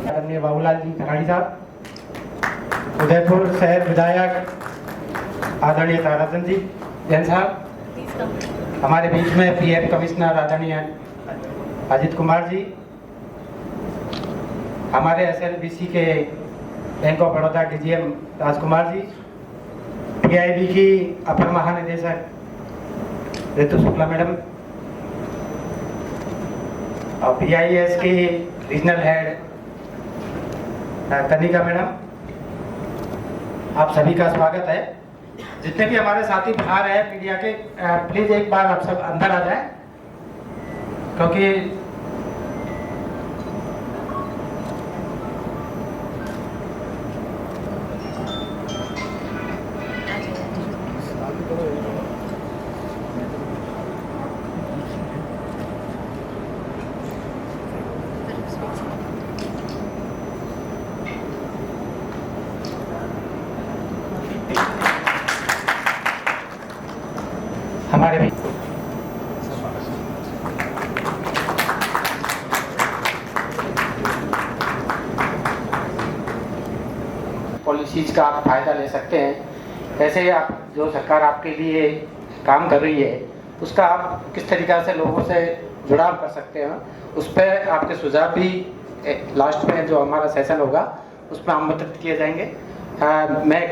आदरणीय बाबूलाल जी खराड़ी साहब, उदयपुर शहर विधायक आदरणीय ताराचंद जी जैन साहब, हमारे बीच में पीएफ कमिश्नर आदरणीय अजित कुमार जी, हमारे एसएलबीसी के Bank of Baroda DGM Rajkumar ji, PIB की अपर महानिदेशक ऋतु शुक्ला मैडम और पीआईएस की रीजनल हेड कनिका मैडम, आप सभी का स्वागत है। जितने भी हमारे साथी बाहर हैं मीडिया के, प्लीज एक बार आप सब अंदर आ जाएं, क्योंकि हमारे भी पॉलिसीज का आप फायदा ले सकते हैं। ऐसे ही आप जो सरकार आपके लिए काम कर रही है उसका आप किस तरीक़ा से लोगों से जुड़ाव कर सकते हैं, उस पर आपके सुझाव भी लास्ट में जो हमारा सेशन होगा उसमें आमंत्रित किए जाएंगे। मैं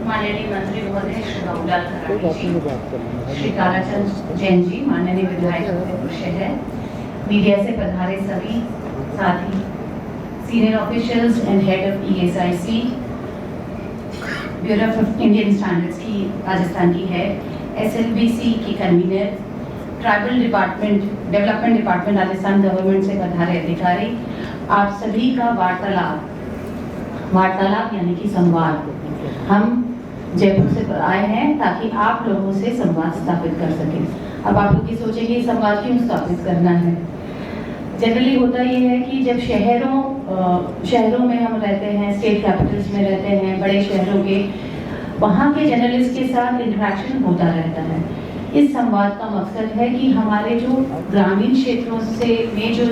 माननीय मंत्री महोदय श्री बाबूलाल खराड़ी जी, श्री ताराचंद जैन जी, माननीय विधायक उदयपुर शहर, मीडिया से पधारे सभी साथी, senior officials and head of ESIC, bureau of Indian standards की राजस्थान की हेड, SLBC की convener, tribal department, development department Rajasthan government से पधारे अधिकारी, आप सभी का वार्तालाप यानी कि संवाद, हम जयपुर से आए हैं ताकि आप लोगों से संवाद स्थापित कर सकें। अब आप लोग ये सोचेंगे संवाद क्यों स्थापित करना है। जनरली होता ये है कि जब शहरों में हम रहते हैं, स्टेट कैपिटल्स में रहते हैं, बड़े शहरों के, वहाँ के जर्नलिस्ट के साथ इंटरेक्शन होता रहता है। इस संवाद का मकसद है कि हमारे जो ग्रामीण क्षेत्रों से में जो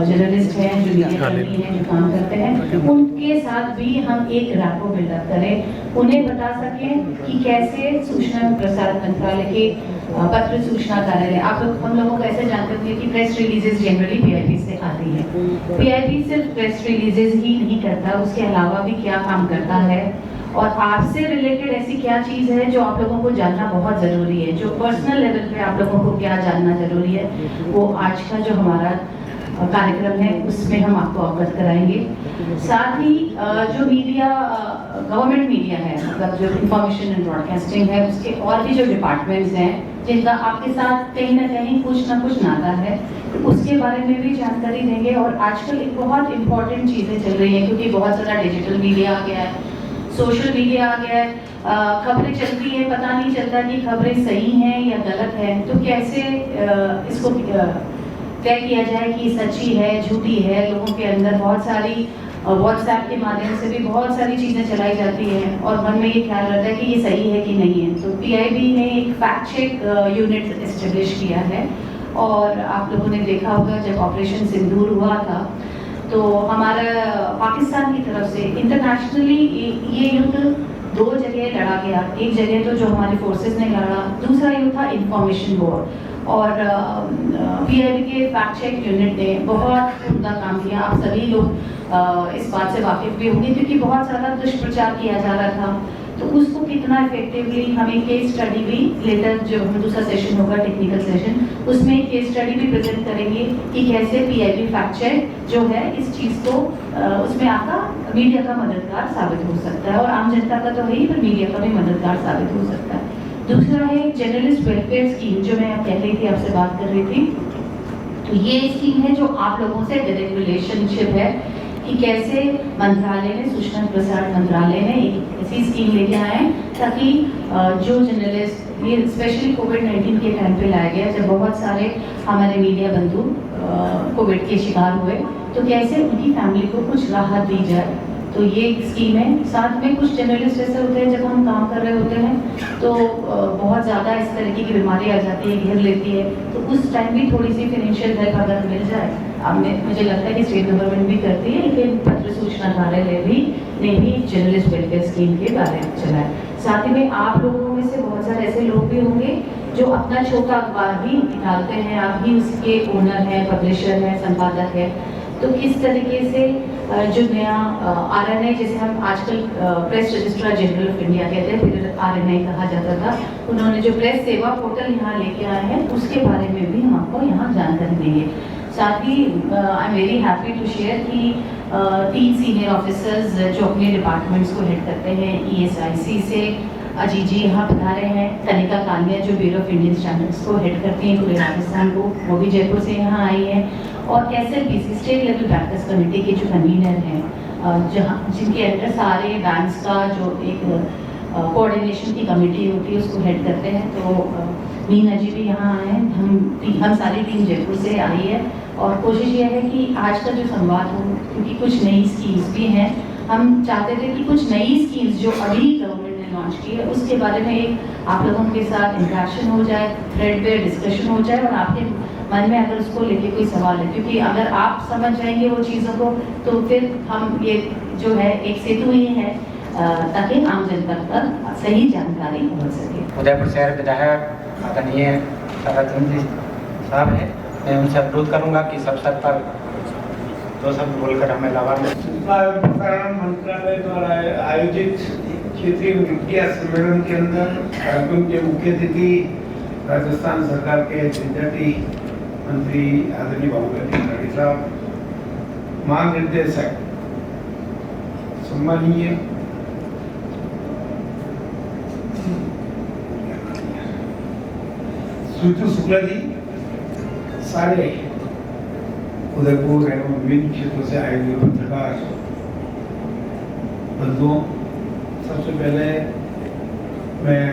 जर्नलिस्ट हैं, जो मीडिया कर्मी हैं, जो काम करते हैं, उनके साथ भी हम एक रैपो बिल्डअप करें, उन्हें बता सकें कि कैसे सूचना एवं प्रसारण मंत्रालय के पत्र सूचना कार्यालय, आप लोग हम लोगों को ऐसे जानते होंगे कि प्रेस रिलीजेस जनरली PIB से आती है। PIB सिर्फ प्रेस रिलीजेस ही नहीं करता, उसके अलावा भी क्या काम करता है और आपसे रिलेटेड ऐसी क्या चीज़ है जो आप लोगों को जानना बहुत ज़रूरी है, जो पर्सनल लेवल पे आप लोगों को क्या जानना ज़रूरी है, वो आज का जो हमारा कार्यक्रम है उसमें हम आपको अवगत कराएंगे। साथ ही जो मीडिया, गवर्नमेंट मीडिया है, मतलब जो इंफॉर्मेशन एंड ब्रॉडकास्टिंग है, उसके और भी जो डिपार्टमेंट्स हैं जिनका आपके साथ कहीं ना कहीं कुछ ना कुछ नाता है, तो उसके बारे में भी जानकारी देंगे। और आजकल एक बहुत इम्पॉर्टेंट चीज़ें चल रही हैं, क्योंकि बहुत ज़्यादा डिजिटल मीडिया आ गया है, सोशल मीडिया आ गया है, खबरें चलती हैं, पता नहीं चलता कि खबरें सही हैं या गलत हैं, तो कैसे इसको तय किया जाए कि सच्ची है झूठी है। लोगों के अंदर बहुत सारी व्हाट्सएप के माध्यम से भी बहुत सारी चीज़ें चलाई जाती हैं और मन में ये ख्याल रहता है कि ये सही है कि नहीं है। तो PIB ने एक फैक्ट चेक यूनिट एस्टेब्लिश किया है और आप लोगों ने देखा होगा जब ऑपरेशन सिंदूर हुआ था तो हमारा पाकिस्तान की तरफ से इंटरनेशनली ये युद्ध दो जगह लड़ा गया। एक जगह तो जो हमारे फोर्सेस ने लड़ा, दूसरा युद्ध था इंफॉर्मेशन वॉर, और PIB के फैक्ट चेक यूनिट ने बहुत उम्दा काम किया। आप सभी लोग इस बात से वाकिफ भी होंगे क्योंकि बहुत ज़्यादा दुष्प्रचार किया जा रहा था, तो उसको कितना इफेक्टिवली हमें केस स्टडी भी लेटर जो हम दूसरा सेशन होगा टेक्निकल सेशन, उसमें केस स्टडी भी प्रेजेंट करेंगे कि कैसे PIB फैक्ट चेक जो है इस चीज़ को उसमें आपका मीडिया का मददगार साबित हो सकता है, और आम जनता का तो है ही पर मीडिया का भी मददगार साबित हो सकता है। दूसरा है जर्नलिस्ट वेलफेयर स्कीम, जो मैं कह रही थी, आपसे बात कर रही थी। तो ये स्कीम है जो आप लोगों से डायरेक्ट रिलेशनशिप है कि कैसे मंत्रालय ने, सूचना प्रसारण मंत्रालय ने एक ऐसी स्कीम लेके आए हैं ताकि जो जर्नलिस्ट, ये स्पेशली कोविड-19 के टाइम पे लाया गया जब बहुत सारे हमारे मीडिया बंधु कोविड के शिकार हुए, तो कैसे उनकी फैमिली को कुछ राहत दी जाए। तो ये एक स्कीम है। साथ में कुछ जर्नलिस्ट ऐसे होते हैं जब हम काम कर रहे होते हैं तो बहुत ज़्यादा इस तरीके की बीमारी आ जाती है, घेर लेती है, तो उस टाइम भी थोड़ी सी फाइनेंशियल हेल्प अगर मिल जाए। अब मुझे लगता है कि स्टेट गवर्नमेंट भी करती है, लेकिन पत्र सूचना कार्यालय ने भी जर्नलिस्ट वेलफेयर स्कीम के बारे में चला है। साथ ही में आप लोगों में से बहुत सारे ऐसे लोग भी होंगे जो अपना छोटा अखबार भी निकालते हैं, आप ही उसके ओनर हैं, पब्लिशर हैं, संपादक है। तो किस तरीके से जो नया RNI, जैसे हम आजकल press registrar general of India कहते हैं, फिर RNI कहा जाता था, उन्होंने जो प्रेस सेवा पोर्टल यहाँ लेके आए हैं उसके बारे में भी हम आपको यहाँ जानकारी देंगे। साथ ही I am very happy to share कि 3 सीनियर ऑफिसर्स जो अपने डिपार्टमेंट्स को हेड करते हैं ESIC से, अजीत जी यहाँ पधारे हैं, कनिका कालिया जो ब्यूरो ऑफ इंडियन स्टैंडर्ड्स को हेड करती हैं पूरे राजस्थान को, वो भी जयपुर से यहाँ आई हैं, और SLPC state level practice committee के जो कन्वीनर हैं, जहाँ जिनके अंदर सारे बैंक्स का जो एक कोऑर्डिनेशन की कमेटी होती है उसको हेड करते हैं। तो मीना जी भी यहाँ आए हैं, हम सारी टीम जयपुर से आई है, और कोशिश ये है कि आज का जो संवाद हो, क्योंकि कुछ नई स्कीम्स भी हैं, हम चाहते थे कि कुछ नई स्कीम्स जो अभी गवर्नमेंट ने लॉन्च की है उसके बारे में एक आप लोगों के साथ इंटरेक्शन हो जाए, थ्रेड पे डिस्कशन हो जाए, और आपके मन में अगर उसको लेके कोई सवाल है, क्योंकि अगर आप समझ जाएंगे वो चीज़ों को तो फिर हम ये जो है एक सेतु ही है ताकि आम जनता तक सही जानकारी पहुँच सके। उदयपुर शहर विधायक आदरणीय शरद जी साहब हैं, मैं उनसे अनुरोध करूंगा कि सब स्तर पर 2 शब्द बोलकर हमें लाभान्वित। सूचना एवं प्रसारण मंत्रालय द्वारा आयोजित क्षेत्रीय मीडिया सम्मेलन के अंदर कार्यक्रम के मुख्य अतिथि राजस्थान सरकार के जनजाति मंत्री आदरणीय बाबूलाल खराड़ी साहब, महानिर्देशक सम्मानीय सुतु शुक्ला जी, सारे उदयपुर एवं विभिन्न क्षेत्रों से आए हुए पत्रकार बंधुओं, सबसे पहले मैं,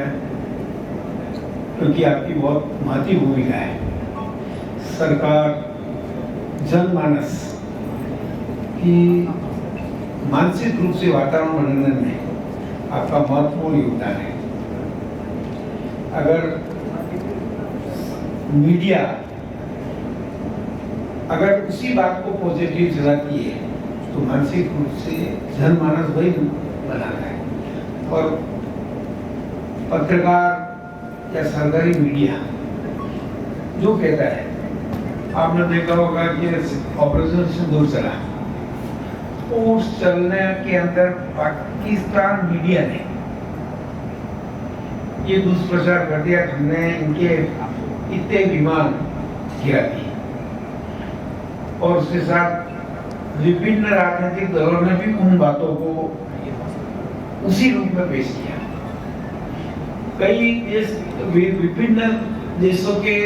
क्योंकि आपकी बहुत महत्वपूर्ण भूमिका है, सरकार जनमानस की मानसिक रूप से वातावरण बनाने में आपका महत्वपूर्ण योगदान है। अगर मीडिया अगर उसी बात को पॉजिटिव चलाती है तो मानसिक रूप से जनमानस वही बनाता है। और पत्रकार या सरकारी मीडिया जो कहता है, आपने देखा होगा कि ऑपरेशन सिंदूर चला, उस चलने के अंदर पाकिस्तान मीडिया ने ये दुष्प्रचार कर दिया, हमने इनके इतने विमान गिरा दिए, और उसके साथ विभिन्न राजनीतिक दलों ने भी उन बातों को उसी रूप में पेश किया। कई देश, विभिन्न देशों के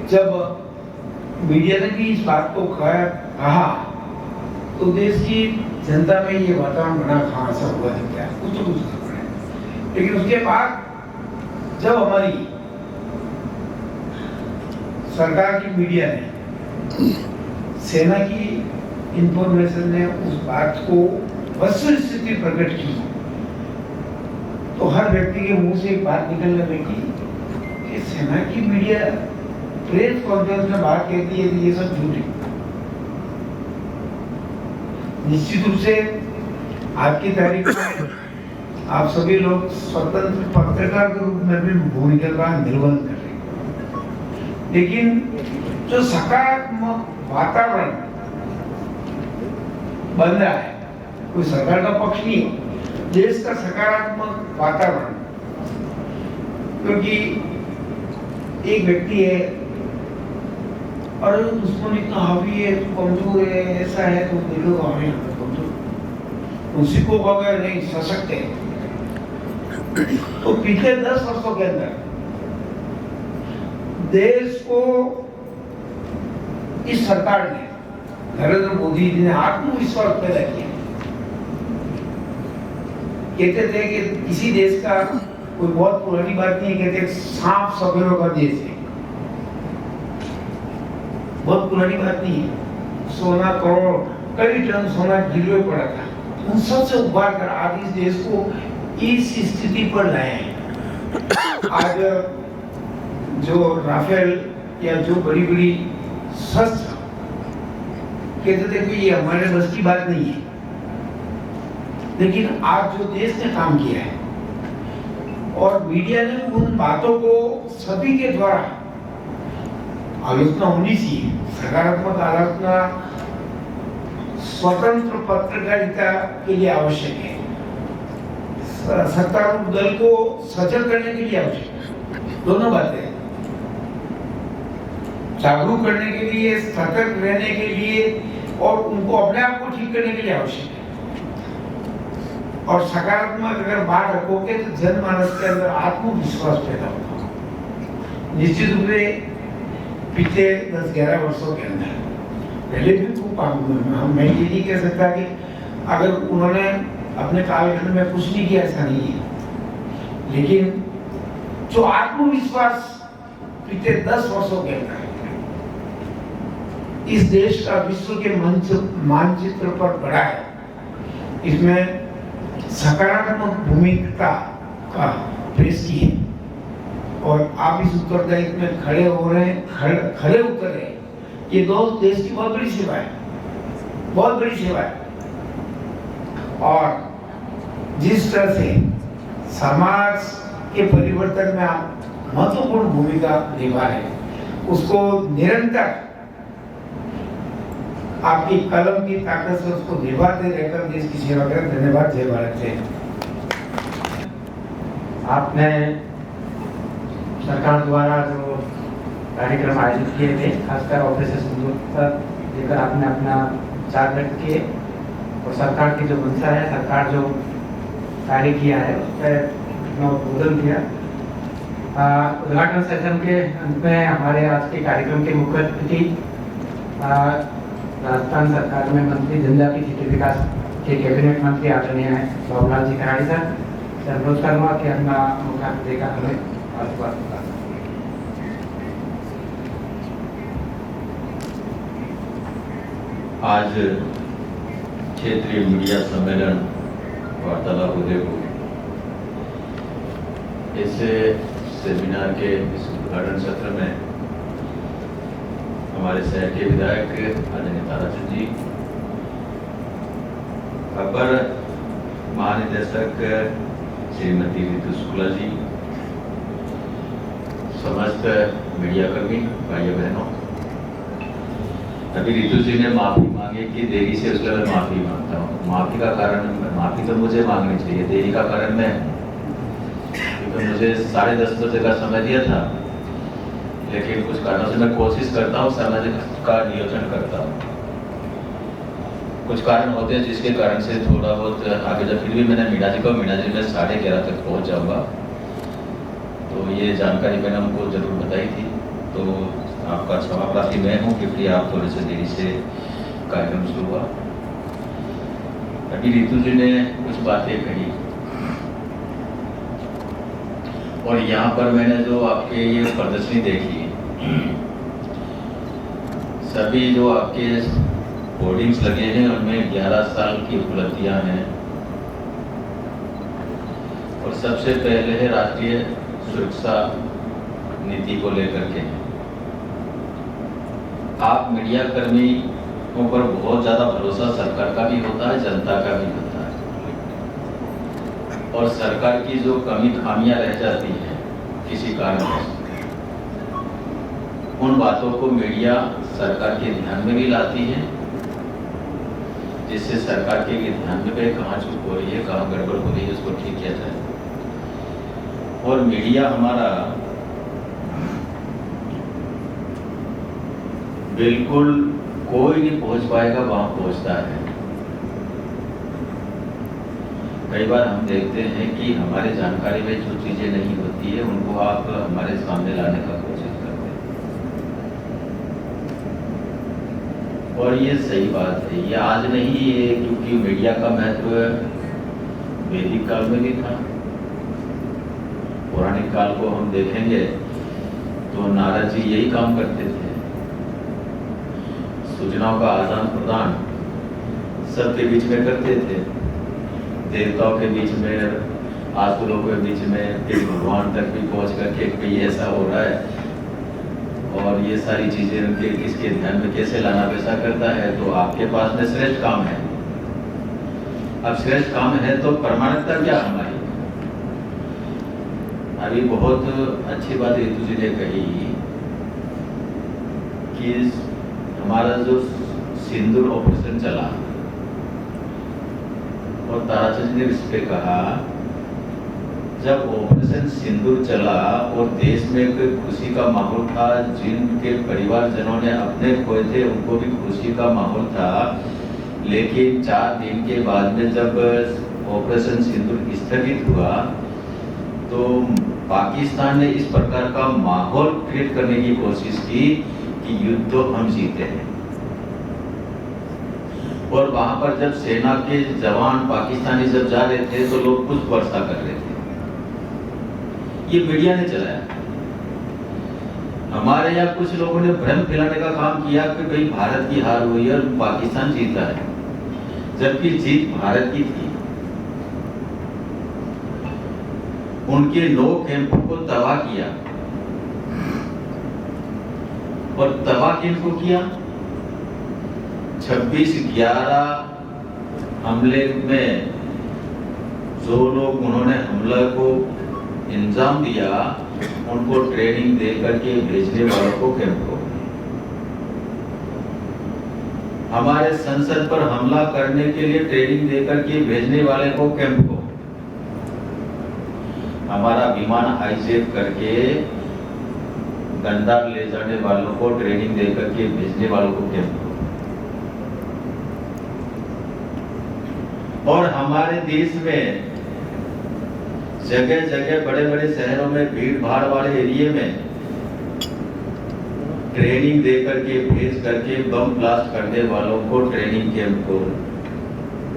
जब मीडिया ने भी इस बात को कहा तो देश की जनता में ये वातावरण बना, कहाँ से हुआ दिखता है, कुछ तो कुछ। लेकिन उसके बाद जब हमारी सरकार की मीडिया ने, सेना की इंफॉर्मेशन ने उस बात को वस्तु स्थिति प्रकट की, तो हर व्यक्ति के मुंह से एक बात निकलने लगी कि सेना की मीडिया प्रेस कॉन्फ्रेंस में बात कहती है कि ये सब झूठ है। निश्चित रूप से आज की तारीख में आप सभी लोग स्वतंत्र पत्रकार के रूप में भी भूमिका का निर्वहन कर रहे हैं, लेकिन जो सकारात्मक वातावरण बन रहा है, कोई सरकार का पक्ष नहीं हो, देश का सकारात्मक वातावरण, क्योंकि एक व्यक्ति है और दुश्मन इतना हावी है, कमजोर है, ऐसा है, तो देखो हमें कमजोर, उसी को कहोगे नहीं सशक्त है। तो पिछले 10 वर्षों के अंदर देश को इस सरकार ने, नरेंद्र मोदी जी ने आत्मविश्वास पैदा किया। कहते थे कि किसी देश का, कोई बहुत पुरानी बात नहीं, कहते सांप सफेरों का देश है, बहुत पुरानी बात नहीं है। सोना करोड़, कई टन सोना गिरवे पड़ा था, उन सबसे उबार कर आज इस देश को इस स्थिति पर लाए हैं। आज जो राफेल या जो बड़ी बड़ी शस्त्र कहते थे कि ये हमारे बस की बात नहीं है, लेकिन आज जो देश ने काम किया है और मीडिया ने उन बातों को सभी के द्वारा आलोचना होनी चाहिए, सकारात्मक आलोचना स्वतंत्र पत्रकारिता के लिए आवश्यक है, सत्तारूढ़ दल को सचल करने के लिए आवश्यक है। दोनों बातें जागरूक करने के लिए, सतर्क रहने के लिए और उनको अपने आप को ठीक करने के लिए आवश्यक है। और सकारात्मक अगर बात रखोगे तो जनमानस के अंदर आत्मविश्वास पैदा होगा। निश्चित रूप से पिछले 10-11 वर्षों के अंदर पहले भी खूब काम हुआ। मैं ये नहीं कह सकता कि अगर उन्होंने अपने कालखंड में कुछ नहीं किया, ऐसा नहीं है, लेकिन जो आत्मविश्वास पिछले 10 वर्षों के अंदर इस देश का विश्व के मानचित्र पर बढ़ा है, इसमें सकारात्मक भूमिका का प्रेस की है और आप इस उत्तरदायित्व में खड़े हो रहे हैं, खड़े उतर रहे हैं। ये दो देश की बहुत बड़ी सेवा है, बहुत बड़ी सेवा है। और जिस तरह से समाज के परिवर्तन में आप महत्वपूर्ण भूमिका निभा रहे हैं, उसको निरंतर आपकी कलम की ताकत से उसको निभाते रहकर देश की सेवा करें। धन्यवाद। जय भारत। जय। आपने सरकार द्वारा जो कार्यक्रम आयोजित किए थे, खासकर ऑपरेशन सिंदूर पर लेकर आपने अपना विचार व्यक्त किए और सरकार की जो मंशा है, सरकार जो कार्य किया है उस पर अपना उद्बोधन किया। उद्घाटन सेशन के अंत में हमारे आज के कार्यक्रम के मुख्य अतिथि राजस्थान सरकार में मंत्री जनजाति क्षेत्र विकास के कैबिनेट मंत्री आदरणीय बाबूलाल जी कराड़ी सर, अनुरोध करूँगा कि अपना मुख्य देकर हमें आज क्षेत्रीय मीडिया सम्मेलन वार्तालाप उदयपुर, इस सेमिनार के इस उद्घाटन सत्र में हमारे शहर के विधायक आदरणीय ताराचंद जी, अपर महानिदेशक श्रीमती रितु शुक्ला जी, समस्त मीडिया कर्मी भाइयों बहनों, अभी रितु जी ने माफी मांगी कि देरी से, उसके लिए माफी मांगता हूँ। माफी का कारण, माफी तो मुझे मांगनी चाहिए, देरी का कारण मैं, क्योंकि मुझे 10:30 बजे का समय दिया था, लेकिन कुछ कारणों से मैं कोशिश करता हूँ समय का नियोजन करता हूँ। कुछ कारण होते हैं जिसके कारण से थोड़ा बहुत आगे जा, फिर भी मैंने मीणा जी को, मीणा जी मैं 11:30 तक पहुँच जाऊँगा, तो ये जानकारी मैंने उनको जरूर बताई थी। तो आपका क्षमा प्रार्थी मैं हूँ कि आप थोड़े से देरी से कार्यक्रम शुरू हुआ। अभी रितु जी ने कुछ बातें कही और यहाँ पर मैंने जो आपके ये प्रदर्शनी देखी, सभी जो आपके होर्डिंग्स लगे हैं उनमें 11 साल की उपलब्धियां हैं और सबसे पहले है राष्ट्रीय सुरक्षा नीति को लेकर के। आप मीडिया कर्मियों पर बहुत ज़्यादा भरोसा सरकार का भी होता है, जनता का भी होता है, और सरकार की जो कमी खामियां रह जाती हैं किसी कारण, उन बातों को मीडिया सरकार के ध्यान में भी लाती है, जिससे सरकार के ध्यान में भी कहाँ चूक हो रही है, कहाँ गड़बड़ हो रही है, उसको ठीक किया जाए। और मीडिया हमारा बिल्कुल कोई नहीं पहुंच पाएगा वहां पहुंचता है। कई बार हम देखते हैं कि हमारे जानकारी में जो चीजें नहीं होती है उनको आप हमारे सामने लाने का कोशिश करते हैं, और ये सही बात है। ये आज नहीं है, क्योंकि मीडिया का महत्व वैदिक काल में भी था। पौराणिक काल को हम देखेंगे तो नारद जी यही काम करते थे, सूचनाओं का आदान प्रदान सबके बीच में करते थे। देवताओं के बीच में, आसुरों के बीच में, फिर भगवान तक भी पहुंच करके कोई ऐसा हो रहा है और ये सारी चीजें उनके किसके ध्यान में कैसे लाना वैसा करता है। तो आपके पास में श्रेष्ठ काम है। अब श्रेष्ठ काम है तो प्रमाणिकता क्या हमारी? अभी बहुत अच्छी बात ऋतु जी ने कही कि हमारा जो सिंदूर ऑपरेशन चला और ताराचंद ने इस पे कहा, जब ऑपरेशन सिंदूर चला और देश में एक खुशी का माहौल था, जिनके परिवारजनों ने अपने खोए थे उनको भी खुशी का माहौल था, लेकिन 4 दिन के बाद में जब ऑपरेशन सिंदूर स्थगित हुआ तो पाकिस्तान ने इस प्रकार का माहौल क्रिएट करने की कोशिश की कि युद्ध तो हम जीते हैं। और वहां पर जब सेना के जवान पाकिस्तानी जब जा रहे थे तो लोग पुष्प वर्षा कर रहे थे। ये मीडिया ने चलाया। हमारे यहाँ कुछ लोगों ने भ्रम फैलाने का काम किया कि भाई भारत की हार हुई और पाकिस्तान जीता है, जबकि जीत भारत की थी। उनके 9 कैंपों को तबाह किया और तबाह किनको किया? 26/11 हमले में जो लोग उन्होंने हमला को इंजाम दिया उनको ट्रेनिंग दे करके भेजने वालों को कैंप को, हमारे संसद पर हमला करने के लिए ट्रेनिंग दे करके भेजने वाले को कैंप को, हमारा विमान हाईजैक करके गंदार ले जाने वालों को ट्रेनिंग दे करके भेजने वालों को कैंप को, और हमारे देश में जगह जगह बड़े बड़े शहरों में भीड़ भाड़ वाले एरिया में ट्रेनिंग दे करके भेज करके बम ब्लास्ट करने वालों को ट्रेनिंग कैंप को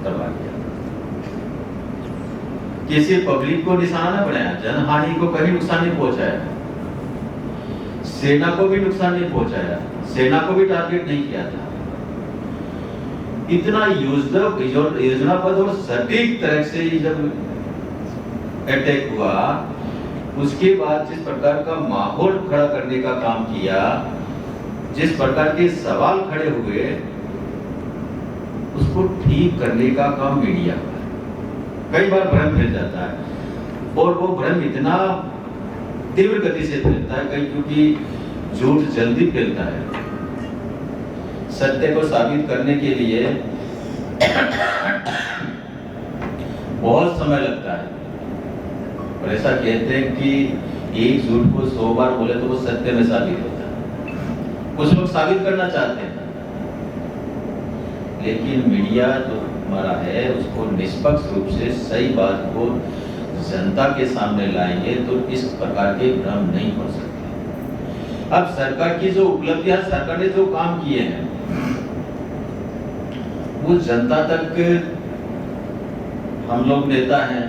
तबाह किया। किसी पब्लिक को निशाना न बनाया, जनहानि को कहीं नुकसान नहीं पहुंचाया, सेना को भी नुकसान नहीं पहुंचाया, सेना को भी टारगेट नहीं किया था। इतना योजनाबद्ध और सटीक तरह से जब अटैक हुआ, उसके बाद जिस प्रकार का माहौल खड़ा करने का काम किया, जिस प्रकार के सवाल खड़े हुए, उसको ठीक करने का काम मीडिया का। कई बार भ्रम फैल जाता है और वो भ्रम इतना तीव्र गति से फैलता है कहीं, क्योंकि झूठ जल्दी फैलता है। सत्य को साबित करने के लिए बहुत समय लगता है, और ऐसा कहते हैं कि एक झूठ को 100 बार बोले तो वो सत्य में साबित होता है। कुछ लोग साबित करना चाहते हैं, लेकिन मीडिया जो हमारा है उसको निष्पक्ष रूप से सही बात को जनता के सामने लाएंगे तो इस प्रकार के भ्रम नहीं हो सकते। अब सरकार की जो उपलब्धियां, सरकार ने जो काम किए हैं वो जनता तक, हम लोग नेता हैं,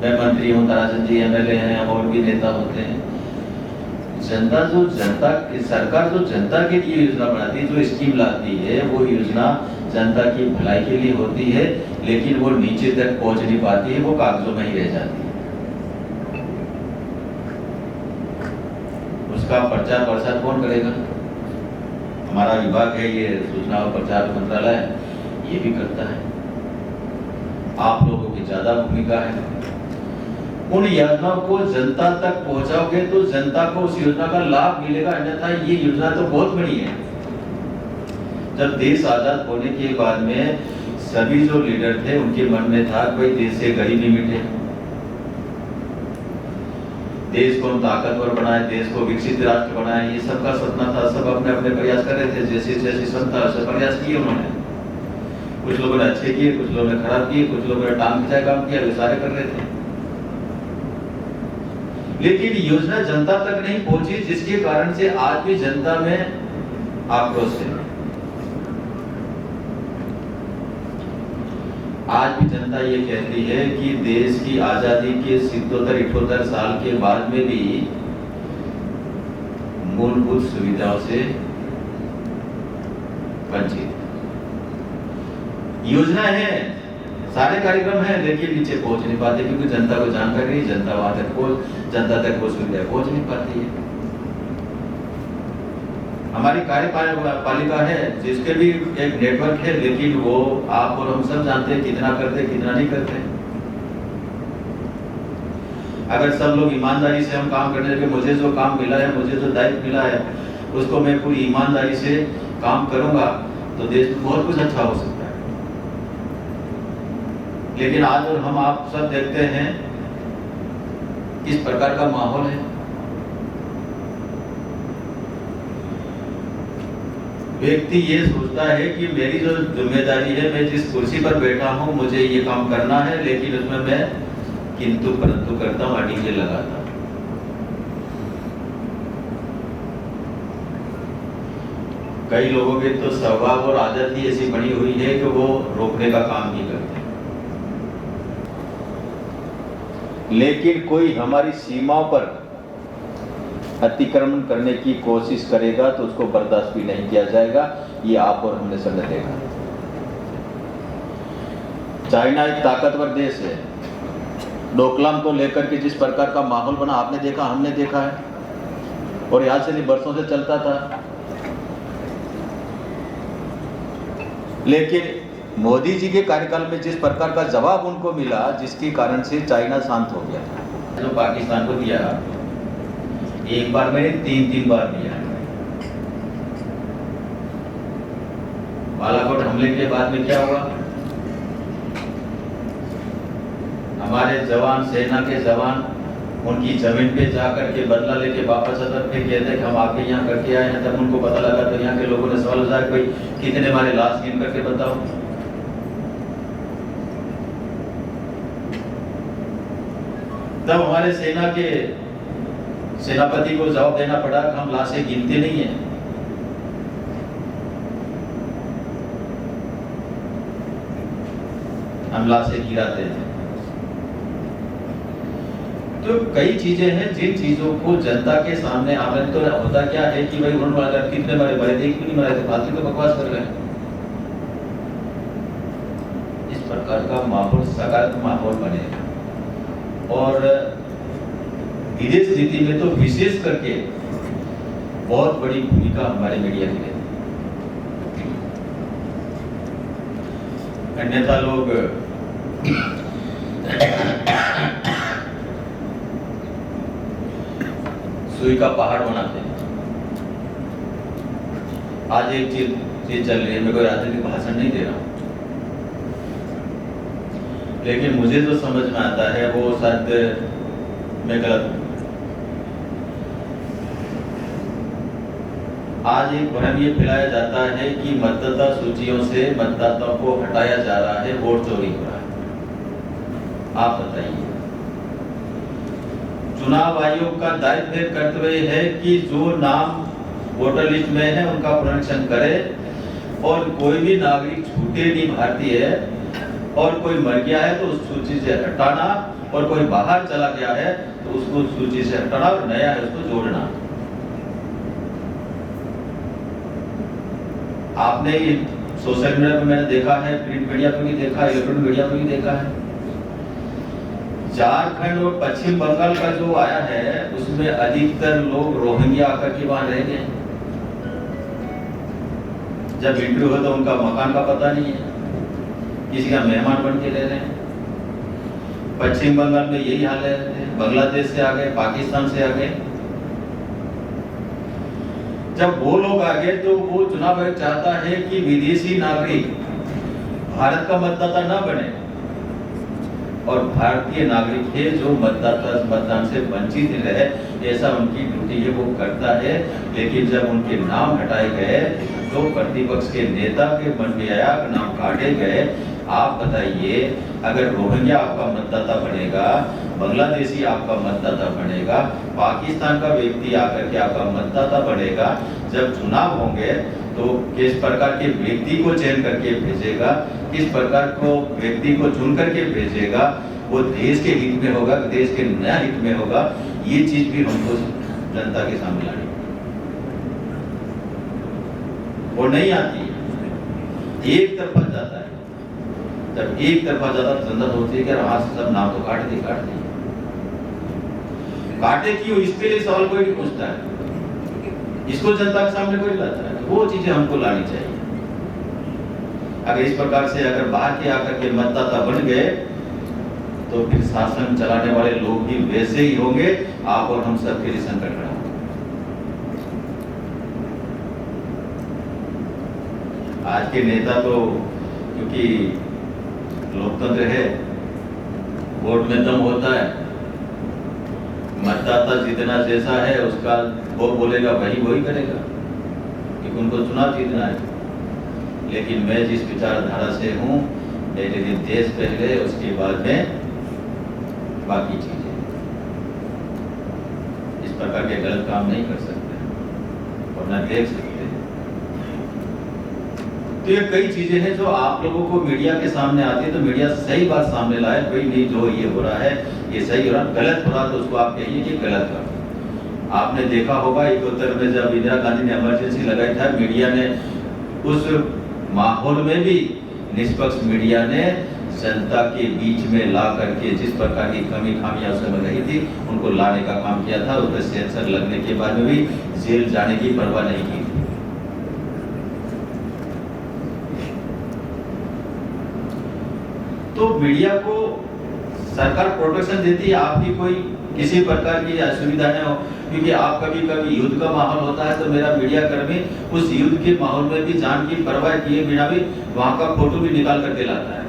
मैं मंत्री हूँ, ताराचंद जी एमएलए हैं, और भी नेता होते हैं, सरकार जो जनता के लिए योजना बनाती है, जो स्कीम लाती है, वो योजना जनता की भलाई के लिए होती है, लेकिन वो नीचे तक पहुंच नहीं पाती है, वो कागजों में ही रह जाती है। उसका प्रचार प्रसार कौन करेगा? हमारा विभाग है ये सूचना और प्रचार मंत्रालय, ये भी करता है। आप लोगों की ज्यादा भूमिका है। उन योजनाओं को जनता तक पहुंचाओगे तो जनता को उस योजना का लाभ मिलेगा, अन्यथा ये योजना तो बहुत बड़ी है। जब देश आजाद होने के बाद में सभी जो लीडर थे उनके मन में था कोई देश से गरीबी मिटे, देश को हम ताकतवर बनाए, देश को विकसित राष्ट्र बनाए, ये सबका सपना था। सब अपने अपने प्रयास कर रहे थे, जैसे जैसे क्षमता वैसे प्रयास किए उन्होंने। कुछ लोगों ने अच्छे किए, कुछ लोगों ने खराब किए, कुछ लोगों ने टांग खिंचाई काम किया, वे सारे कर रहे थे, लेकिन योजना जनता तक नहीं पहुंची, जिसके कारण से आज भी जनता में आक्रोश है। आज भी जनता ये कहती है कि देश की आजादी के 77-78 साल के बाद में भी मूलभूत सुविधाओं से वंचित। योजना है, सारे कार्यक्रम हैं लेकिन नीचे पहुंच नहीं पाते क्योंकि जनता को जानकारी नहीं, जनता वहां तक जनता तक वो सुविधा पहुंच नहीं पाती है। हमारी कार्यपालिका है जिसके भी एक नेटवर्क है, लेकिन वो आप और हम सब जानते हैं कितना करते कितना नहीं करते। अगर सब लोग ईमानदारी से हम काम करने लगे, मुझे जो काम मिला है, मुझे जो दायित्व मिला है, उसको मैं पूरी ईमानदारी से काम करूंगा तो देश में बहुत कुछ अच्छा हो सकता है। लेकिन आज और हम आप सब देखते हैं किस प्रकार का माहौल है। व्यक्ति ये सोचता है कि मेरी जो जिम्मेदारी है, मैं जिस कुर्सी पर बैठा हूं मुझे ये काम करना है, लेकिन उसमें मैं किंतु परंतु करता हूं, अड़िंगे लगाता हूं। कई लोगों की तो स्वभाव और आदत ही ऐसी बनी हुई है कि वो रोकने का काम ही करते हैं, लेकिन कोई हमारी सीमाओं पर अतिक्रमण करने की कोशिश करेगा तो उसको बर्दाश्त भी नहीं किया जाएगा। ये आप और हमने सबने देखा। चाइना एक ताकतवर देश है। डोकलाम को लेकर के जिस प्रकार का माहौल बना आपने देखा, हमने देखा है, और यहाँ से नहीं बरसों से चलता था। लेकिन मोदी जी के कार्यकाल में जिस प्रकार का जवाब उनको मिला, जिसके कारण से चाइना शांत हो गया था। जो पाकिस्तान को दिया, एक बार मैंने 3 बार दिया। बालाकोट हमले के बाद में क्या हुआ? हमारे जवान, सेना के जवान उनकी जमीन पे जा करके बदला लेके वापस अदर पे कहते कि हम आके यहाँ करके आए हैं। तब उनको पता लगा तो यहाँ के लोगों ने सवाल उठाया, कोई कितने हमारे लाश गिन करके बताओ। तब हमारे सेना के सेनापति को जवाब देना पड़ा कि हम लाशें गिनते नहीं है। हम लाशें गिराते हैं। तो कई चीजें हैं जिन चीजों को जनता के सामने आने तो होता क्या है कि भाई उन्होंने कितने मरे, एक भी नहीं मरे थे, फालतू तो बकवास कर रहे हैं। इस प्रकार का माहौल सकारात्मक माहौल बनेगा। और विदेश नीति में तो विशेष करके बहुत बड़ी भूमिका हमारे मीडिया की है। अन्यथा लोग सुई का पहाड़ बनाते हैं। आज एक चीज चल रही है, मैं कोई राजनीतिक भाषण नहीं दे रहा हूं, लेकिन मुझे जो समझ में आता है वो शायद मैं गलत हूं। आज एक भ्रम ये फैलाया जाता है कि मतदाता सूचियों से मतदाताओं को हटाया जा रहा है, वोट चोरी हो रहा है। आप बताइए, चुनाव आयोग का दायित्व कर्तव्य है कि जो नाम वोटर लिस्ट में है उनका पुनरीक्षण करे, और कोई भी नागरिक छूटे नहीं भारतीय है, और कोई मर गया है तो उस सूची से हटाना, और कोई बाहर चला गया है तो उसको सूची से हटाना, और नया है उसको जोड़ना। आपने ये सोशल मीडिया पर मैंने देखा है, प्रिंट मीडिया पर भी देखा है, इलेक्ट्रॉनिक मीडिया पर भी देखा है। झारखंड और पश्चिम बंगाल का जो आया है उसमें अधिकतर लोग रोहिंग्या आकर के वहां रह गए। जब इंटरव्यू हो तो उनका मकान का पता नहीं है, किसी का मेहमान बन के रह रहे हैं। पश्चिम बंगाल में यही हाल है, बांग्लादेश से आ गए, पाकिस्तान से आ गए। जब वो लोग आ गए तो वो चुनाव आयोग चाहता है कि विदेशी नागरिक भारत का मतदाता न बने, और भारतीय नागरिक है जो मतदान से वंचित रहे, ऐसा उनकी ड्यूटी है वो करता है। लेकिन जब उनके नाम हटाए गए तो प्रतिपक्ष के नेता के मन में आया, नाम काटे गए। आप बताइए, अगर रोहिंग्या आपका मतदाता बनेगा, बांग्लादेशी आपका मतदाता बनेगा, पाकिस्तान का व्यक्ति आकर के आपका मतदाता बनेगा, जब चुनाव होंगे तो किस प्रकार के व्यक्ति को चयन करके भेजेगा, किस प्रकार को व्यक्ति को चुन करके भेजेगा, वो देश के हित में होगा, देश के नया हित में होगा। ये चीज भी हमको जनता के सामने लानी, वो नहीं आती है, एक तरफा जाता है। जब एक तरफा ज्यादा संदर्भ होती है कि हाथ से सब नाम तो काट दी काटे क्यों, इसके लिए सवाल कोई नहीं पूछता है, इसको जनता के सामने कोई लाता है। वो चीजें हमको लानी चाहिए। अगर इस प्रकार से अगर बाहर के आकर के मतदाता बन गए तो फिर शासन चलाने वाले लोग भी वैसे ही होंगे, आप और हम सब के लिए संकट खड़ा होगा। आज के नेता तो क्योंकि लोकतंत्र है, वोट में दम होता है, मतदाता जितना जैसा है उसका वो बोलेगा वही करेगा, क्योंकि उनको चुनाव जीतना है। लेकिन मैं जिस विचारधारा से हूँ, मेरे लिए देश पहले, उसके बाद में बाकी चीजें। इस प्रकार के गलत काम नहीं कर सकते और न देख सकते। तो ये कई चीजें हैं जो आप लोगों को मीडिया के सामने आती है, तो मीडिया सही बात सामने लाए, कोई नहीं जो ये हो रहा है ये सही हो रहा, गलत हो रहा तो उसको आप कहिए कि गलत हो। आपने देखा होगा 71 में जब इंदिरा गांधी ने इमरजेंसी लगाई था, मीडिया ने उस माहौल में भी निष्पक्ष मीडिया ने जनता के बीच में ला करके जिस प्रकार की कमी खामियां उस समय रही थी उनको लाने का काम किया था। उस पर सेंसर लगने के बाद में भी जेल जाने की परवाह नहीं की। तो मीडिया को सरकार प्रोटेक्शन देती है, आपकी कोई किसी प्रकार की असुविधा न हो, क्योंकि आप कभी कभी युद्ध का माहौल होता है तो मेरा मीडिया कर्मी उस युद्ध के माहौल में भी जान की परवाह किए बिना भी वहां का फोटो भी निकाल करके लाता है।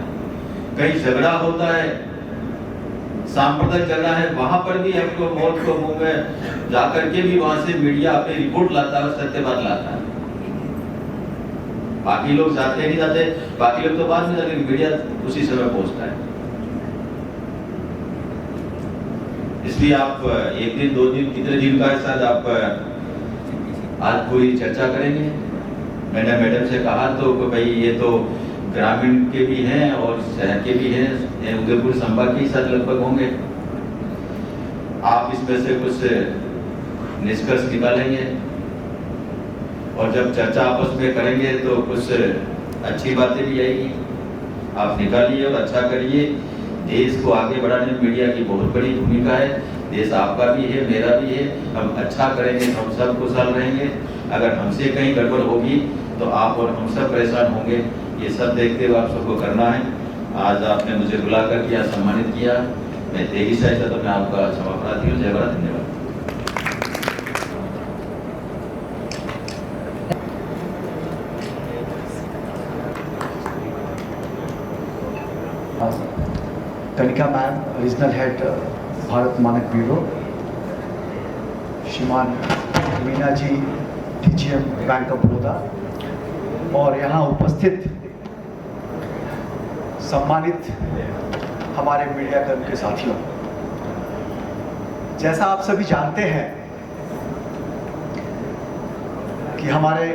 कहीं झगड़ा होता है, सांप्रदायिक झगड़ा है, वहां पर भी हमको मौत को मुंह में जाकर के भी वहां से मीडिया अपनी रिपोर्ट लाता है, सत्यवाद लाता है। बाकी लोग जाते नहीं जाते, बाकी लोग तो बाद में जाते, मीडिया उसी समय पहुंचता है। इसलिए आप एक दिन 2 दिन कितने दिन का है शायद आप आज पूरी चर्चा करेंगे। मैंने मैडम से कहा तो भाई ये तो ग्रामीण के भी हैं और शहर के भी हैं, उदयपुर संभाग के साथ लगभग होंगे। आप इसमें से कुछ निष्कर्ष निकालेंगे और जब चर्चा आपस में करेंगे तो कुछ अच्छी बातें भी आएगी। आप निकालिए और अच्छा करिए। देश को आगे बढ़ाने में मीडिया की बहुत बड़ी भूमिका है। देश आपका भी है, मेरा भी है। हम अच्छा करेंगे, हम सब खुशहाल रहेंगे। अगर हमसे कहीं गड़बड़ होगी तो आप और हम सब परेशान होंगे। ये सब देखते हुए आप सबको करना है। आज आपने मुझे बुला कर किया, सम्मानित किया, मैं तेजी से ऐसा तो मैं आपका क्षमा प्रार्थी हूँ। जय भारत, धन्यवाद। Kanika ma'am, regional head Bharat मानक ब्यूरो, श्रीमान Meena ji, DGM bank of Baroda, और यहाँ उपस्थित सम्मानित हमारे मीडिया कर्मी के साथियों, जैसा आप सभी जानते हैं कि हमारे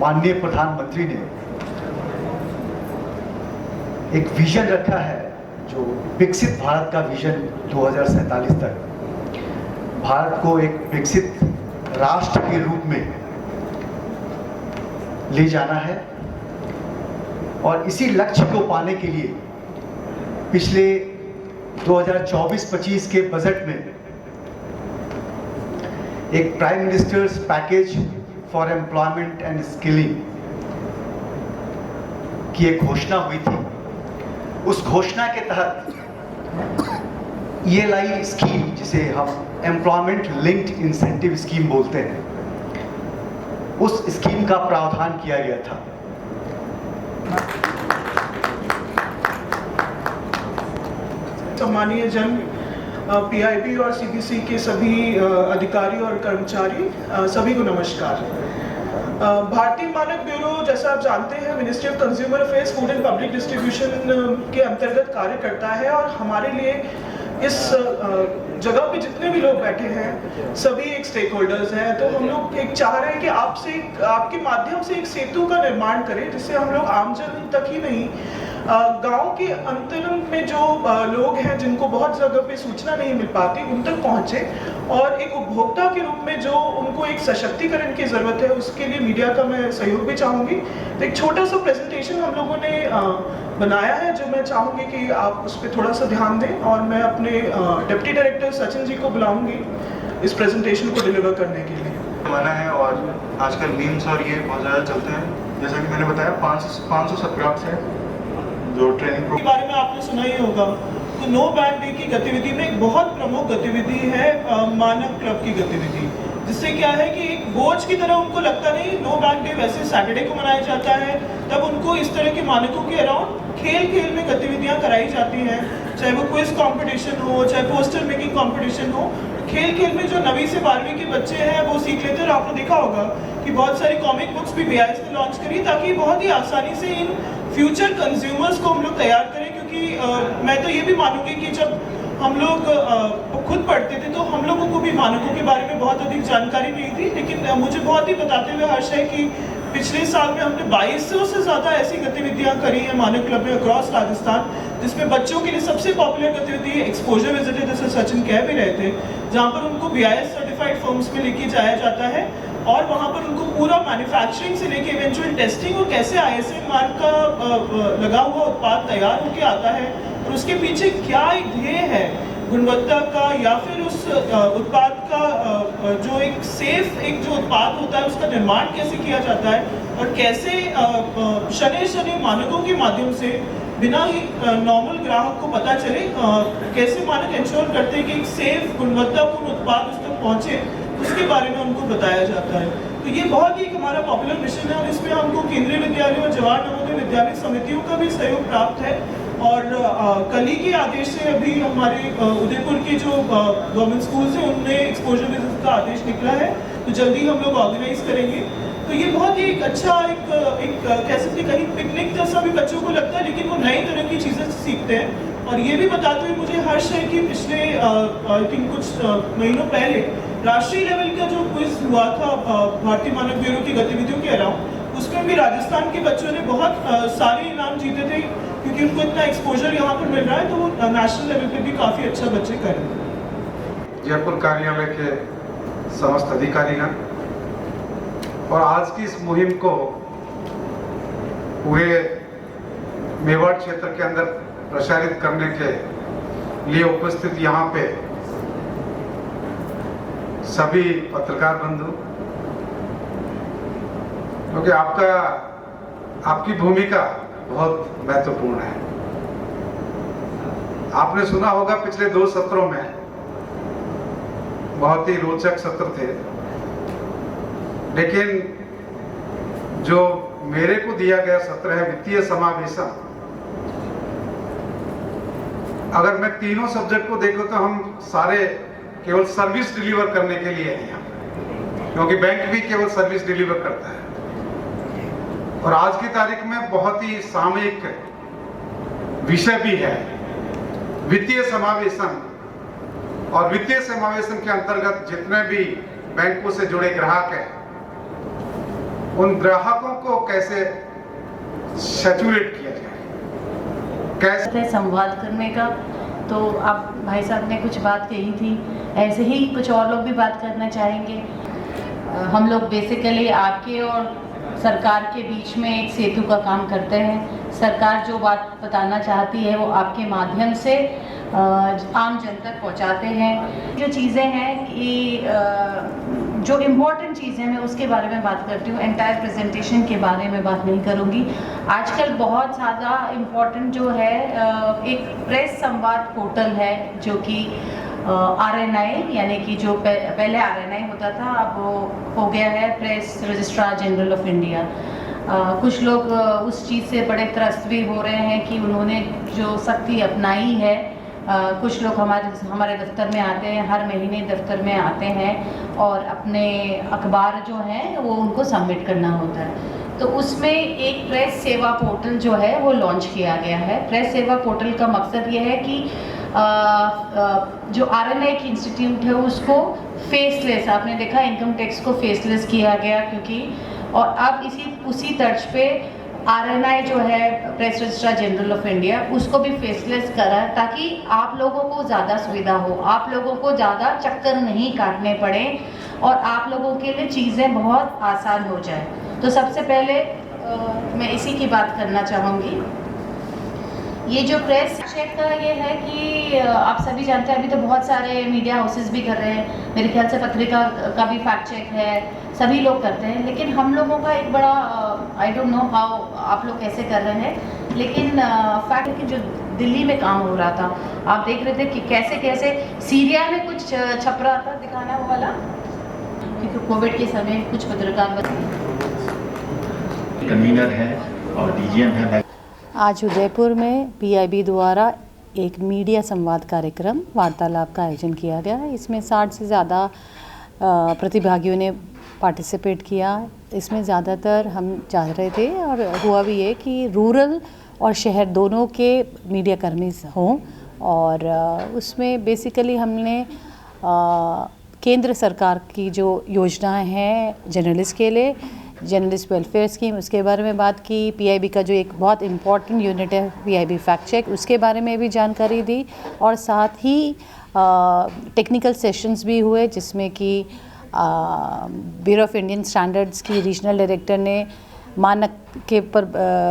माननीय प्रधानमंत्री ने एक विजन रखा है, जो विकसित भारत का विजन 2047 तक भारत को एक विकसित राष्ट्र के रूप में ले जाना है। और इसी लक्ष्य को पाने के लिए पिछले 2024-25 के बजट में एक prime ministers package for employment and skilling की एक घोषणा हुई थी। उस घोषणा के तहत ELI स्कीम, जिसे हम एम्प्लॉयमेंट लिंक्ड इंसेंटिव स्कीम बोलते हैं, उस स्कीम का प्रावधान किया गया था। सम्मानीय जन, PIB और CBC के सभी अधिकारी और कर्मचारी, सभी को नमस्कार। भारतीय मानक ब्यूरो, जैसा आप जानते हैं, ministry of consumer affairs, food and public distribution के अंतर्गत कार्य करता है। और हमारे लिए इस जगह पे जितने भी लोग बैठे हैं सभी एक स्टेक होल्डर्स हैं। तो हम लोग एक चाह रहे हैं कि आपसे, आपके माध्यम से एक सेतु का निर्माण करें, जिससे हम लोग आमजन तक ही नहीं गांव के अंतरंग में जो लोग हैं जिनको बहुत जगह पे सूचना नहीं मिल पाती, उन तक पहुंचे और एक उपभोक्ता के रूप में जो उनको एक सशक्तिकरण की ज़रूरत है, उसके लिए मीडिया का मैं सहयोग भी चाहूँगी। तो एक छोटा सा प्रेजेंटेशन हम लोगों ने बनाया है जो मैं चाहूँगी कि आप उस पर थोड़ा सा ध्यान दें, और मैं अपने डिप्टी डायरेक्टर सचिन जी को बुलाऊँगी इस प्रेजेंटेशन को डिलीवर करने के लिए। जमाना है और आजकल मीम्स और ये बहुत ज़्यादा चलते हैं। जैसा कि मैंने बताया 500 सब्सक्राइब्स है जो ट्रेनिंग के बारे में आपने सुना ही होगा। तो नो बैन डे की गतिविधि में एक बहुत प्रमुख गतिविधि है मानक क्लब की गतिविधि, जिससे क्या है कि एक बोझ की तरह उनको लगता नहीं। नो बैन डे वैसे सैटरडे को मनाया जाता है, तब उनको इस तरह के मानकों के अराउंड खेल में गतिविधियां कराई जाती हैं, चाहे वो क्विज कंपटीशन हो, चाहे पोस्टर मेकिंग कंपटीशन हो। खेल में जो 9वीं से 12वीं के बच्चे हैं वो सीख लेते हैं। आपने देखा होगा कि बहुत सारी कॉमिक बुक्स भी BIS ने लॉन्च करी ताकि बहुत ही आसानी से इन फ्यूचर कंज्यूमर्स को हम लोग तैयार करें, क्योंकि मैं तो ये भी मानूंगी कि जब हम लोग खुद पढ़ते थे तो हम लोगों को भी मानकों के बारे में बहुत अधिक जानकारी नहीं थी, लेकिन मुझे बहुत ही बताते हुए हर्ष है कि पिछले साल में हमने 2200 से ज़्यादा ऐसी गतिविधियां करी हैं मानक क्लब में अक्रॉस राजस्थान, जिसमें बच्चों के लिए सबसे पॉपुलर गतिविधि एक्सपोजर विजिट है, जैसे सचिन कह भी रहे थे, जहाँ पर उनको BIS सर्टिफाइड फर्म्स में लेके जाया जाता है और वहाँ पर उनको पूरा मैन्युफैक्चरिंग से लेके इवेंचुअल टेस्टिंग और कैसे ISI मार्क का लगा हुआ उत्पाद तैयार होकर आता है और उसके पीछे क्या एक ध्येय है गुणवत्ता का, या फिर उस उत्पाद का जो एक सेफ एक जो उत्पाद होता है उसका निर्माण कैसे किया जाता है और कैसे शनि मानकों के माध्यम से बिना ही नॉर्मल ग्राहक को पता चले कैसे मानक इंश्योर करते हैं कि एक सेफ गुणवत्तापूर्ण उत्पाद उस तक पहुँचे, उसके बारे में उनको बताया जाता है। तो ये बहुत ही हमारा पॉपुलर मिशन है और इसमें हमको केंद्रीय विद्यालय और जवाहर नवोदय विद्यालय समितियों का भी सहयोग प्राप्त है। और कल ही के आदेश से अभी हमारे उदयपुर के जो गवर्नमेंट स्कूल्स हैं उनमें एक्सपोजर विजिट का आदेश निकला है, तो जल्दी हम लोग ऑर्गेनाइज करेंगे। तो ये बहुत ही एक अच्छा एक कह सकते कहीं पिकनिक जैसा भी बच्चों को लगता है, लेकिन वो नई तरह की चीज़ें सीखते हैं। और ये भी बताते हुए मुझे हर्ष है कि पिछले आई थिंक कुछ महीनों पहले राष्ट्रीय लेवल का जो क्विज हुआ था भारतीय मानक ब्यूरो की गतिविधियों के अलावा, उसमें भी राजस्थान के बच्चों ने बहुत सारे इनाम जीते थे, क्योंकि उनको इतना एक्सपोजर यहाँ पर मिल रहा है, तो वो नेशनल लेवल पे भी काफ़ी अच्छा बच्चे करें। जयपुर कार्यालय के समस्त अधिकारीगण और आज की इस मुहिम को पूरे मेवाड़ क्षेत्र के अंदर प्रसारित करने के लिए उपस्थित यहाँ पे सभी पत्रकार बंधु, क्योंकि आपकी भूमिका बहुत महत्वपूर्ण है। आपने सुना होगा पिछले 2 सत्रों में बहुत ही रोचक सत्र थे, लेकिन जो मेरे को दिया गया सत्र है वित्तीय समावेशन, अगर मैं तीनों सब्जेक्ट को देखूं तो हम सारे केवल सर्विस डिलीवर करने के लिए हैं, क्योंकि बैंक भी केवल सर्विस डिलीवर करता है। और आज की तारीख में बहुत ही सामयिक विषय भी है वित्तीय समावेशन, और वित्तीय समावेशन के अंतर्गत जितने भी बैंकों से जुड़े ग्राहक हैं, उन ग्राहकों को कैसे सैचुरेट किया जाए, कैसे संवाद करने का। तो आप भाई साहब ने कुछ बात कही थी, ऐसे ही कुछ और लोग भी बात करना चाहेंगे। हम लोग बेसिकली आपके और सरकार के बीच में एक सेतु का काम करते हैं। सरकार जो बात बताना चाहती है वो आपके माध्यम से आम जन तक पहुंचाते हैं। जो चीज़ें हैं कि जो इम्पोर्टेंट चीज़ें मैं उसके बारे में बात करती हूँ, एंटायर प्रेजेंटेशन के बारे में बात नहीं करूँगी। आजकल बहुत ज़्यादा इम्पोर्टेंट जो है एक प्रेस संवाद पोर्टल है, जो कि RNI यानी कि जो पहले RNI होता था, अब वो हो गया है press registrar general of India. कुछ लोग उस चीज़ से बड़े त्रस्त भी हो रहे हैं कि उन्होंने जो सख्ती अपनाई है। कुछ लोग हमारे दफ्तर में आते हैं, हर महीने दफ्तर में आते हैं और अपने अखबार जो हैं वो उनको सबमिट करना होता है। तो उसमें एक प्रेस सेवा पोर्टल जो है वो लॉन्च किया गया है। प्रेस सेवा पोर्टल का मकसद ये है कि जो RNI की इंस्टीट्यूट है उसको फेसलेस, आपने देखा इनकम टैक्स को फेसलेस किया गया, क्योंकि और अब उसी तर्ज पे RNI जो है press registrar general of India, उसको भी फेसलेस करा ताकि आप लोगों को ज़्यादा सुविधा हो, आप लोगों को ज़्यादा चक्कर नहीं काटने पड़े और आप लोगों के लिए चीज़ें बहुत आसान हो जाए। तो सबसे पहले मैं इसी की बात करना चाहूँगी। ये जो प्रेस चेक का ये है कि आप सभी जानते हैं अभी तो बहुत सारे मीडिया हाउसेस भी कर रहे हैं, मेरे ख्याल से पत्रिका का भी फैक्ट चेक है, सभी लोग करते हैं, लेकिन हम लोगों का एक बड़ा आई डोंट नो हाउ आप लोग कैसे कर रहे हैं, लेकिन फैक्ट है कि जो दिल्ली में काम हो रहा था, आप देख रहे थे कि कैसे कैसे सीरिया में कुछ छप रहा था, दिखाना वो वाला, क्योंकि कोविड के समय कुछ पत्रकार कन्वीनर है और डीजीएम है। आज उदयपुर में पीआईबी द्वारा एक मीडिया संवाद कार्यक्रम वार्तालाप का आयोजन किया गया। इसमें 60 से ज़्यादा प्रतिभागियों ने पार्टिसिपेट किया। इसमें ज़्यादातर हम चाह रहे थे और हुआ भी ये कि रूरल और शहर दोनों के मीडिया कर्मी हों, और उसमें बेसिकली हमने केंद्र सरकार की जो योजनाएं हैं जर्नलिस्ट के लिए, जर्नलिस्ट वेलफेयर स्कीम, उसके बारे में बात की। पीआईबी का जो एक बहुत इम्पॉर्टेंट यूनिट है पीआईबी फैक्ट चेक, उसके बारे में भी जानकारी दी, और साथ ही टेक्निकल सेशंस भी हुए जिसमें कि ब्यूरो ऑफ इंडियन स्टैंडर्ड्स की रीजनल डायरेक्टर ने मानक के ऊपर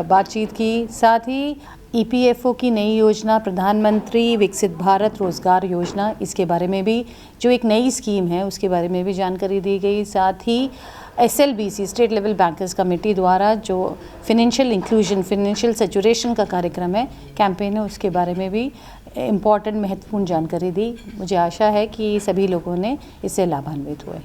बातचीत की। साथ ही ईपीएफओ की नई योजना प्रधानमंत्री विकसित भारत रोज़गार योजना, इसके बारे में भी जो एक नई स्कीम है उसके बारे में भी जानकारी दी गई। साथ ही SLBC state level bankers committee द्वारा जो फिनेंशियल इंक्लूजन, फिनेंशियल सैचुरेशन का कार्यक्रम है, कैंपेन है, उसके बारे में भी इम्पॉर्टेंट महत्वपूर्ण जानकारी दी। मुझे आशा है कि सभी लोगों ने इससे लाभान्वित हुए।